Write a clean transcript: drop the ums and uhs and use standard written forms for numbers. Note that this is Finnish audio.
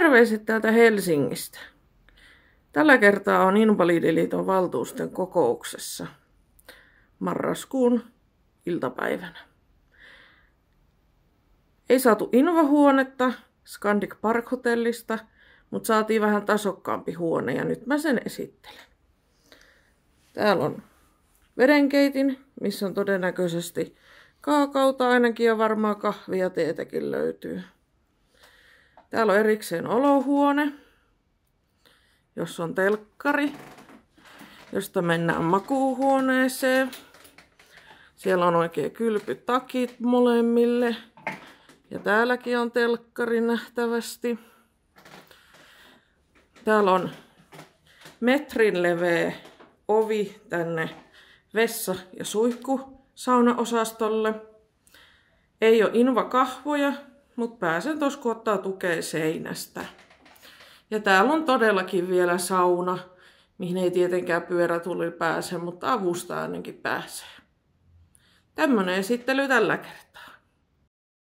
Terveiset täältä Helsingistä. Tällä kertaa on Invalidiliiton valtuuston kokouksessa marraskuun iltapäivänä. Ei saatu invahuonetta Scandic Park Hotellista, mutta saatiin vähän tasokkaampi huone ja nyt mä sen esittelen. Täällä on vedenkeitin, missä on todennäköisesti kaakaota ainakin ja varmaan kahvia ja teetäkin löytyy. Täällä on erikseen olohuone, jossa on telkkari, josta mennään makuuhuoneeseen. Siellä on oikein kylpytakit molemmille. Ja täälläkin on telkkari nähtävästi. Täällä on metrin leveä ovi tänne vessa- ja suihkusaunaosastolle. Ei ole invakahvoja, mutta pääsen tuossa kun ottaa tukea seinästä. Ja täällä on todellakin vielä sauna, mihin ei tietenkään pyörätulli pääse, mutta avusta ainakin pääsee. Tämmönen esittely tällä kertaa.